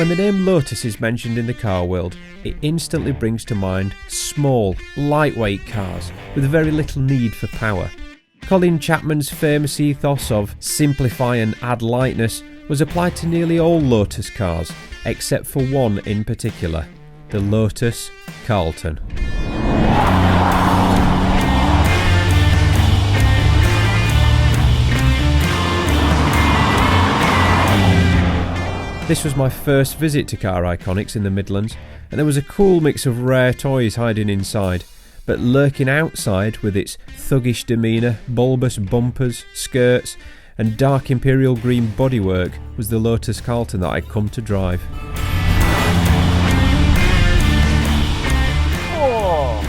When the name Lotus is mentioned in the car world, it instantly brings to mind small, lightweight cars with very little need for power. Colin Chapman's famous ethos of simplify and add lightness was applied to nearly all Lotus cars, except for one in particular, the Lotus Carlton. This was my first visit to Car Iconics in the Midlands, and there was a cool mix of rare toys hiding inside, but lurking outside with its thuggish demeanour, bulbous bumpers, skirts and dark imperial green bodywork was the Lotus Carlton that I'd come to drive. Oh,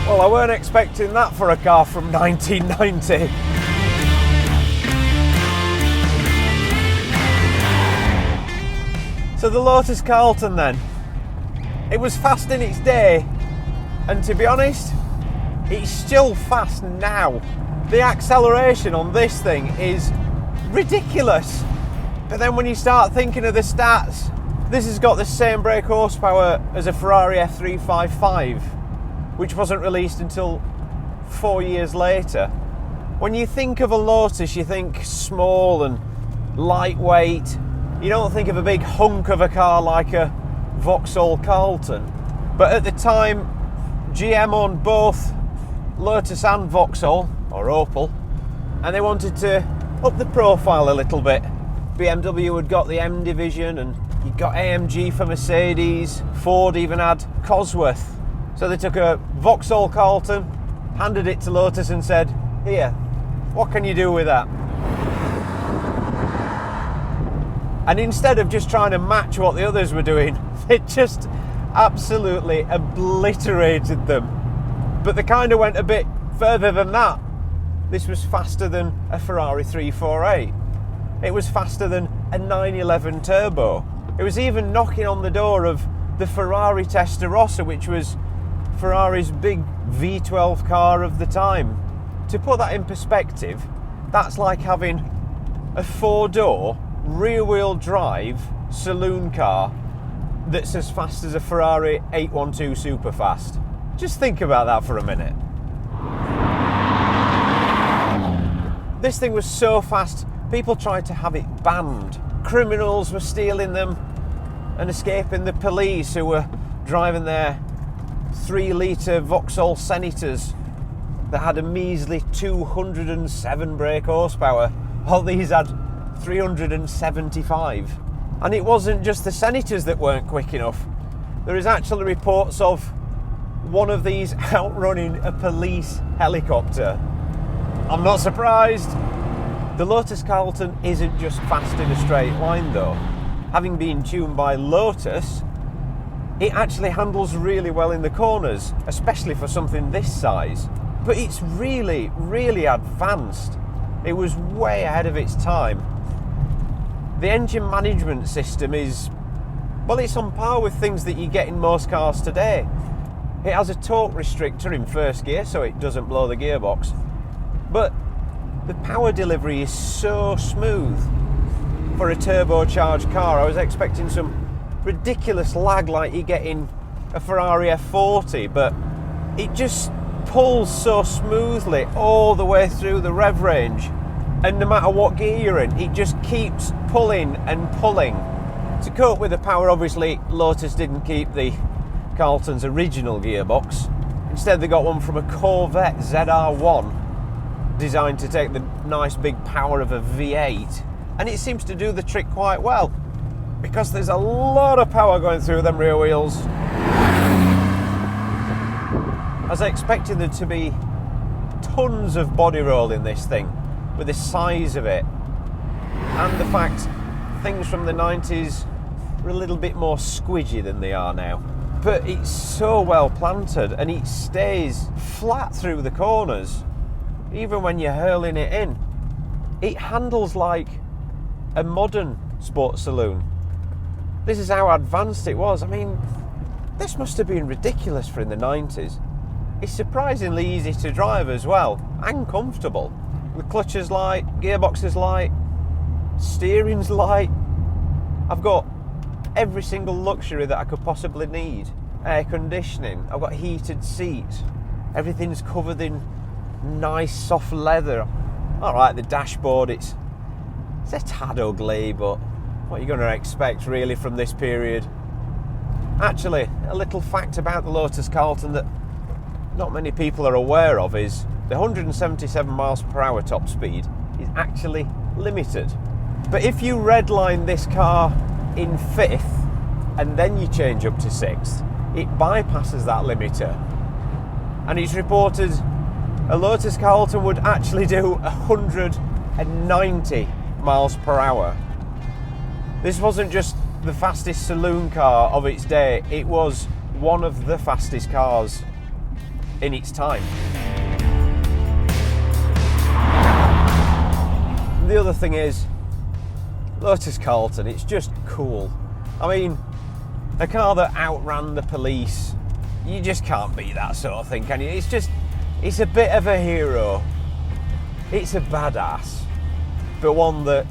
well, I weren't expecting that for a car from 1990. So the Lotus Carlton then, it was fast in its day, and to be honest, it's still fast now. The acceleration on this thing is ridiculous. But then when you start thinking of the stats, this has got the same brake horsepower as a Ferrari F355, which wasn't released until 4 years later. When you think of a Lotus, you think small and lightweight. You don't think of a big hunk of a car like a Vauxhall Carlton. But at the time, GM owned both Lotus and Vauxhall, or Opel, and they wanted to up the profile a little bit. BMW had got the M division, and you got AMG for Mercedes. Ford even had Cosworth. So they took a Vauxhall Carlton, handed it to Lotus and said, "Here, what can you do with that?" And instead of just trying to match what the others were doing, they just absolutely obliterated them. But they kind of went a bit further than that. This was faster than a Ferrari 348. It was faster than a 911 Turbo. It was even knocking on the door of the Ferrari Testarossa, which was Ferrari's big V12 car of the time. To put that in perspective, that's like having a 4-door rear-wheel drive saloon car that's as fast as a Ferrari 812 Superfast. Just think about that for a minute. This thing was so fast, people tried to have it banned. Criminals were stealing them and escaping the police, who were driving their 3-litre Vauxhall Senators that had a measly 207 brake horsepower, while these had 375. And it wasn't just the Senators that weren't quick enough. There is actually reports of one of these outrunning a police helicopter. I'm not surprised. The Lotus Carlton isn't just fast in a straight line though. Having been tuned by Lotus, it actually handles really well in the corners, especially for something this size. But it's really, really advanced. It was way ahead of its time. The engine management system is, well, it's on par with things that you get in most cars today. It has a torque restrictor in first gear so it doesn't blow the gearbox. But the power delivery is so smooth for a turbocharged car. I was expecting some ridiculous lag like you get in a Ferrari F40, but it just pulls so smoothly all the way through the rev range. And no matter what gear you're in, it just keeps pulling and pulling. To cope with the power, obviously, Lotus didn't keep the Carlton's original gearbox. Instead, they got one from a Corvette ZR1, designed to take the nice big power of a V8. And it seems to do the trick quite well, because there's a lot of power going through them rear wheels. I was expecting there to be tons of body roll in this thing, with the size of it, and the fact things from the 90s were a little bit more squidgy than they are now. But it's so well planted, and it stays flat through the corners, even when you're hurling it in. It handles like a modern sports saloon. This is how advanced it was. I mean, this must have been ridiculous for in the 90s. It's surprisingly easy to drive as well, and comfortable. The clutch is light, gearbox is light, steering's light. I've got every single luxury that I could possibly need. Air conditioning, I've got heated seats, everything's covered in nice soft leather. Alright, the dashboard, it's a tad ugly, but what are you going to expect really from this period? Actually, a little fact about the Lotus Carlton that not many people are aware of is the 177 miles per hour top speed is actually limited. But if you redline this car in 5th and then you change up to 6th, it bypasses that limiter. And it's reported a Lotus Carlton would actually do 190 miles per hour. This wasn't just the fastest saloon car of its day, it was one of the fastest cars in its time. The other thing is, Lotus Carlton, it's just cool. I mean, a car that outran the police, you just can't beat that sort of thing, can you? It's a bit of a hero. It's a badass, but one that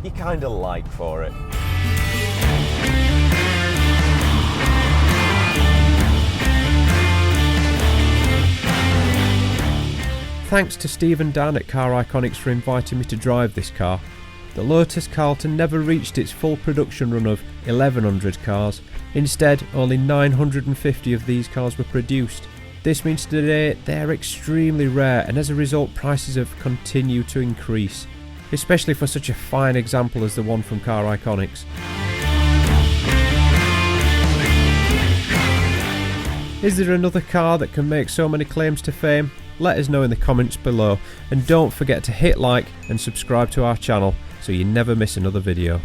you kind of like for it. Thanks to Steve and Dan at Car Iconics for inviting me to drive this car. The Lotus Carlton never reached its full production run of 1100 cars. Instead, only 950 of these cars were produced. This means today they're extremely rare, and as a result prices have continued to increase, especially for such a fine example as the one from Car Iconics. Is there another car that can make so many claims to fame? Let us know in the comments below, and don't forget to hit like and subscribe to our channel so you never miss another video.